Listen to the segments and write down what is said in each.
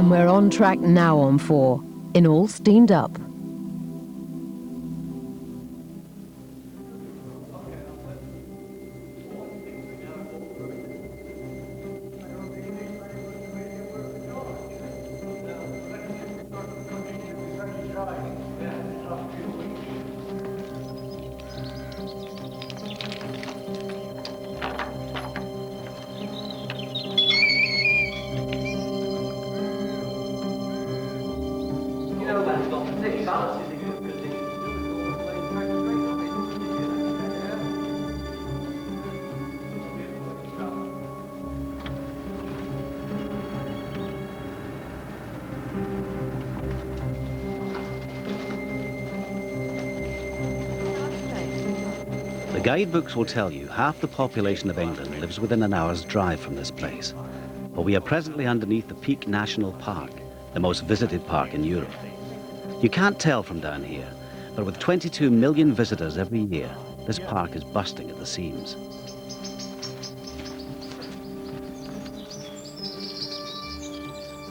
And we're on track now on 4, in all steamed up. The guidebooks will tell you half the population of England lives within an hour's drive from this place. But we are presently underneath the Peak National Park, the most visited park in Europe. You can't tell from down here, but with 22 million visitors every year, this park is bursting at the seams.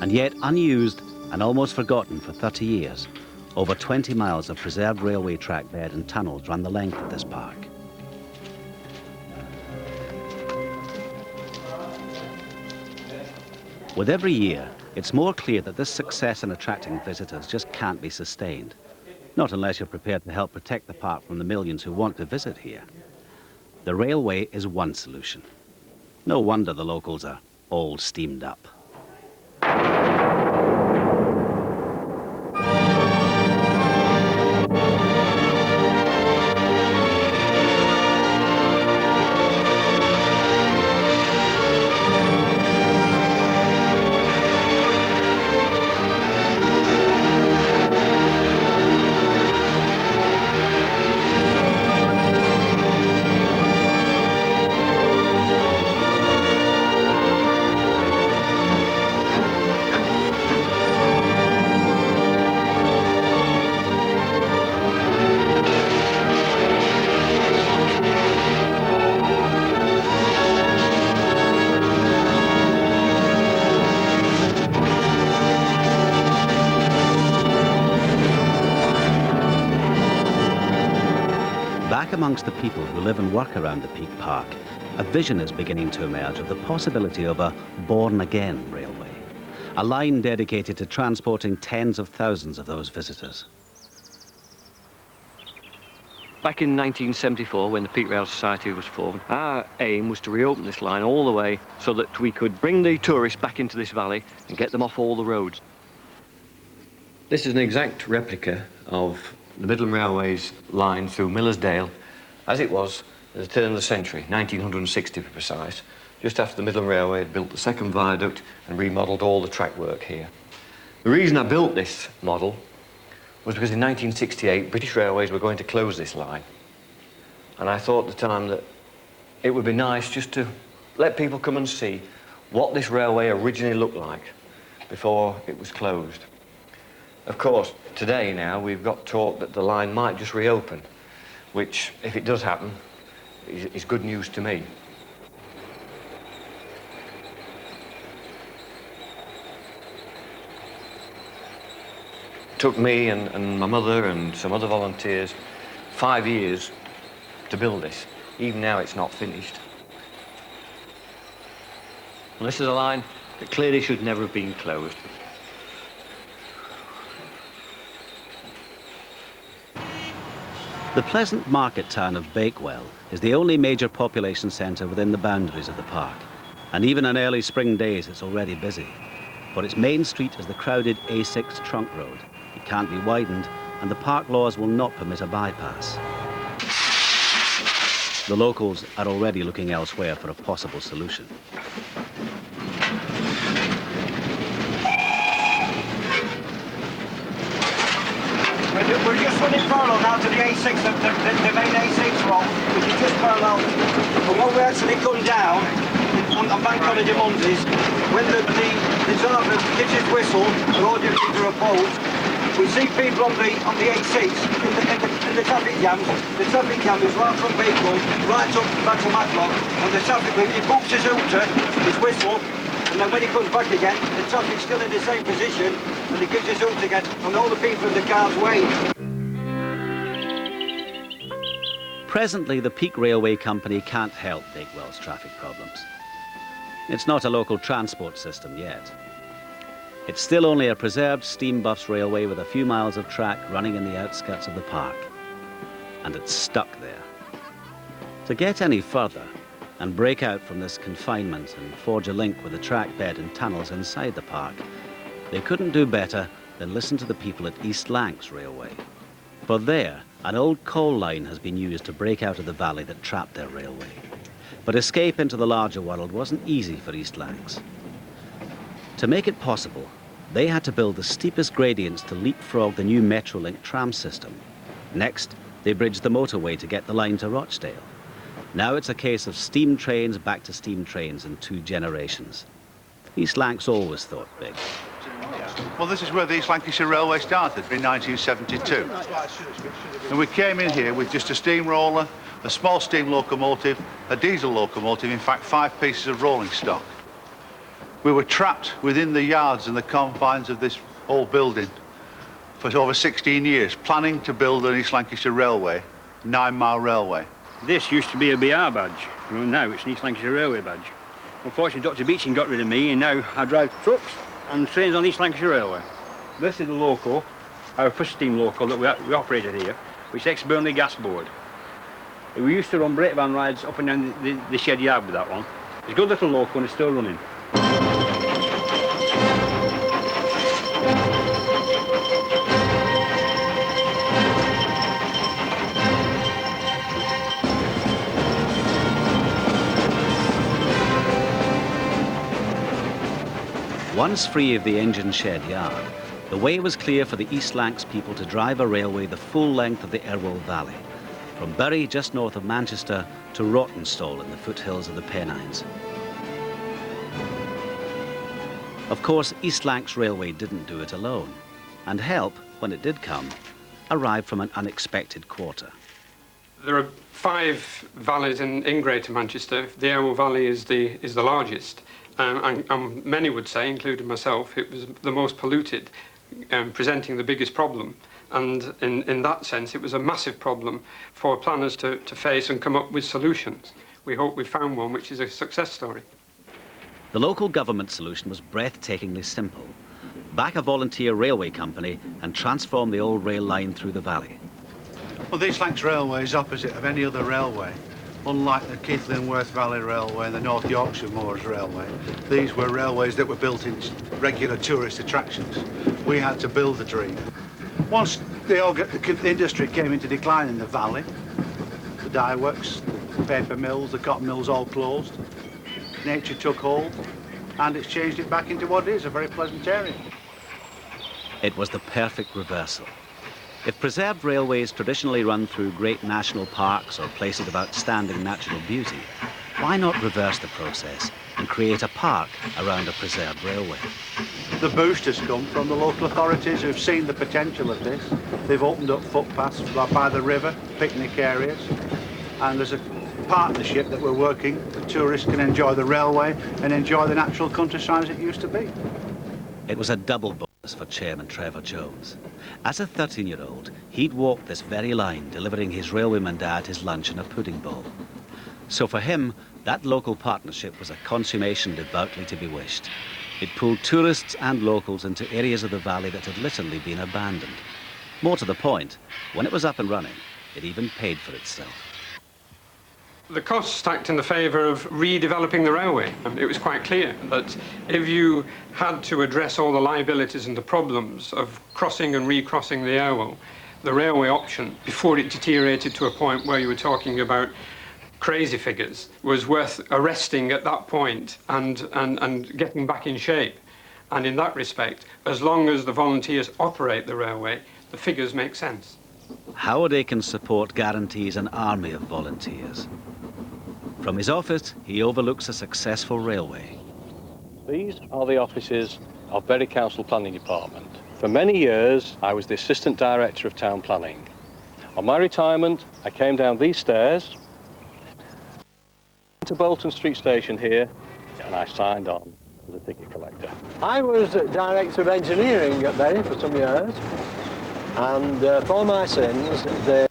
And yet unused and almost forgotten for 30 years, over 20 miles of preserved railway track bed and tunnels run the length of this park. With every year, it's more clear that this success in attracting visitors just can't be sustained. Not unless you're prepared to help protect the park from the millions who want to visit here. The railway is one solution. No wonder the locals are all steamed up. Back amongst the people who live and work around the Peak Park, a vision is beginning to emerge of the possibility of a born-again railway, a line dedicated to transporting tens of thousands of those visitors. Back in 1974, when the Peak Rail Society was formed, our aim was to reopen this line all the way so that we could bring the tourists back into this valley and get them off all the roads. This is an exact replica of the Midland Railway's line through Millersdale, as it was at the turn of the century, 1960 to be precise, just after the Midland Railway had built the second viaduct and remodelled all the track work here. The reason I built this model was because in 1968, British Railways were going to close this line. And I thought at the time that it would be nice just to let people come and see what this railway originally looked like before it was closed. Of course, today now, we've got talk that the line might just reopen, which, if it does happen, is good news to me. It took me and my mother and some other volunteers 5 years to build this. Even now, it's not finished. And this is a line that clearly should never have been closed. The pleasant market town of Bakewell is the only major population centre within the boundaries of the park. And even on early spring days, it's already busy. But its main street is the crowded A6 trunk road. It can't be widened, and the park laws will not permit a bypass. The locals are already looking elsewhere for a possible solution. We're just running parallel now to the A6, the main A6 road, which is just parallel. But when we actually come down on Bank Holiday Mondays, when the driver gives his whistle, the audience are opposed, we see people on the A6 in the traffic jams. The traffic jam is right from Bakewell, right up back to Matlock, and the traffic, he books his hooter, his whistle, and and then when he comes back again, the top is still in the same position, and it gives us up again, and all the people in the cars wait. Presently, the Peak Railway Company can't help Bakewell's traffic problems. It's not a local transport system yet. It's still only a preserved steam bus railway with a few miles of track running in the outskirts of the park. And it's stuck there. To get any further and break out from this confinement and forge a link with the track bed and tunnels inside the park, they couldn't do better than listen to the people at East Lancs Railway. For there, an old coal line has been used to break out of the valley that trapped their railway. But escape into the larger world wasn't easy for East Lancs. To make it possible, they had to build the steepest gradients to leapfrog the new Metrolink tram system. Next, they bridged the motorway to get the line to Rochdale. Now it's a case of steam trains back to steam trains in 2 generations. East Lancs always thought big. Well, this is where the East Lancashire Railway started in 1972. And we came in here with just a steamroller, a small steam locomotive, a diesel locomotive, in fact 5 pieces of rolling stock. We were trapped within the yards and the confines of this old building for over 16 years, planning to build an East Lancashire Railway, 9-mile railway. This used to be a BR badge. Well, now it's an East Lancashire Railway badge. Unfortunately, Dr. Beeching got rid of me, and now I drive trucks and trains on the East Lancashire Railway. This is the loco, our first steam loco that we operated here, which is ex-Burnley gas board. We used to run brake van rides up and down the shed yard with that one. It's a good little loco and it's still running. Once free of the engine shed yard, the way was clear for the East Lancs people to drive a railway the full length of the Irwell Valley, from Bury just north of Manchester to Rawtenstall in the foothills of the Pennines. Of course, East Lancs Railway didn't do it alone, and help, when it did come, arrived from an unexpected quarter. There are 5 valleys in Greater Manchester. The Irwell Valley is the largest. And many would say, including myself, it was the most polluted, presenting the biggest problem. And in that sense, it was a massive problem for planners to face and come up with solutions. We hope we found one which is a success story. The local government solution was breathtakingly simple. Back a volunteer railway company and transform the old rail line through the valley. Well, the East Lancs Railway is opposite of any other railway. Unlike the Keighley-Worth Valley Railway and the North Yorkshire Moors Railway, these were railways that were built in regular tourist attractions. We had to build the dream. Once the industry came into decline in the valley, the dye works, the paper mills, the cotton mills all closed, nature took hold, and it's changed it back into what it is, a very pleasant area. It was the perfect reversal. If preserved railways traditionally run through great national parks or places of outstanding natural beauty, why not reverse the process and create a park around a preserved railway? The boost has come from the local authorities who've seen the potential of this. They've opened up footpaths by the river, picnic areas, and there's a partnership that we're working. The tourists can enjoy the railway and enjoy the natural countryside as it used to be. It was a double bonus for Chairman Trevor Jones. As a 13-year-old, he'd walked this very line, delivering his railwayman dad his lunch in a pudding bowl. So for him, that local partnership was a consummation devoutly to be wished. It pulled tourists and locals into areas of the valley that had literally been abandoned. More to the point, when it was up and running, it even paid for itself. The costs stacked in the favour of redeveloping the railway. It was quite clear that if you had to address all the liabilities and the problems of crossing and recrossing the Irwell, the railway option, before it deteriorated to a point where you were talking about crazy figures, was worth arresting at that point and getting back in shape. And in that respect, as long as the volunteers operate the railway, the figures make sense. Howard Aiken support guarantees an army of volunteers. From his office, he overlooks a successful railway. These are the offices of Bury Council Planning Department. For many years, I was the Assistant Director of Town Planning. On my retirement, I came down these stairs to Bolton Street Station here, and I signed on as a ticket collector. I was Director of Engineering at Bury for some years, and for my sins, they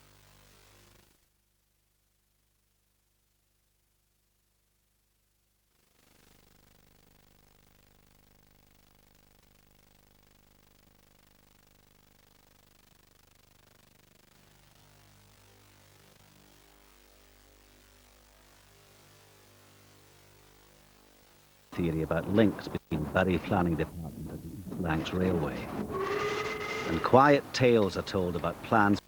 theory about links between Bury Planning Department and the East Lancs Railway. And quiet tales are told about plans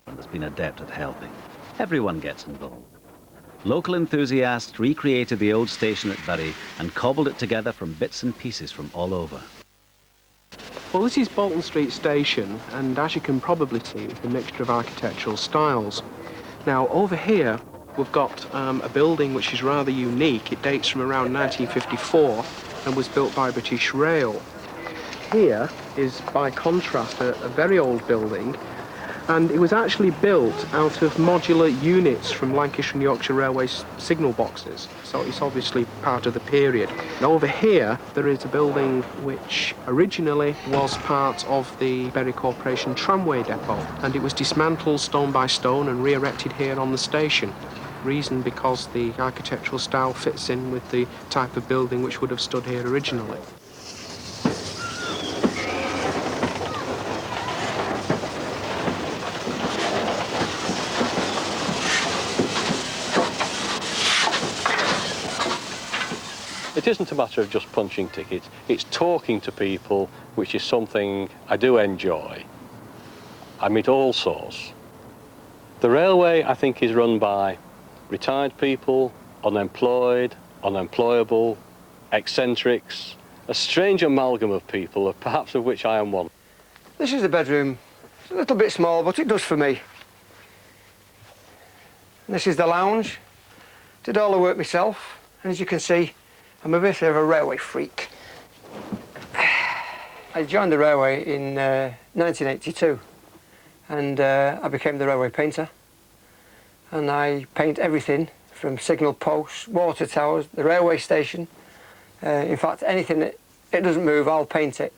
and has been adept at helping. Everyone gets involved. Local enthusiasts recreated the old station at Bury and cobbled it together from bits and pieces from all over. Well, this is Bolton Street Station, and as you can probably see, it's a mixture of architectural styles. Now, over here, we've got a building which is rather unique. It dates from around 1954 and was built by British Rail. Here is, by contrast, a very old building, and it was actually built out of modular units from Lancashire and Yorkshire Railway's signal boxes, so it's obviously part of the period. And over here there is a building which originally was part of the Bury Corporation tramway depot, and it was dismantled stone by stone and re-erected here on the station. Reason because the architectural style fits in with the type of building which would have stood here originally. It isn't a matter of just punching tickets, it's talking to people, which is something I do enjoy. I meet all sorts. The railway, I think, is run by retired people, unemployed, unemployable, eccentrics, a strange amalgam of people, perhaps of which I am one. This is the bedroom. It's a little bit small, but it does for me. And this is the lounge. Did all the work myself, and as you can see, I'm a bit of a railway freak. I joined the railway in 1982, and I became the railway painter. And I paint everything from signal posts, water towers, the railway station. In fact, anything that it doesn't move, I'll paint it.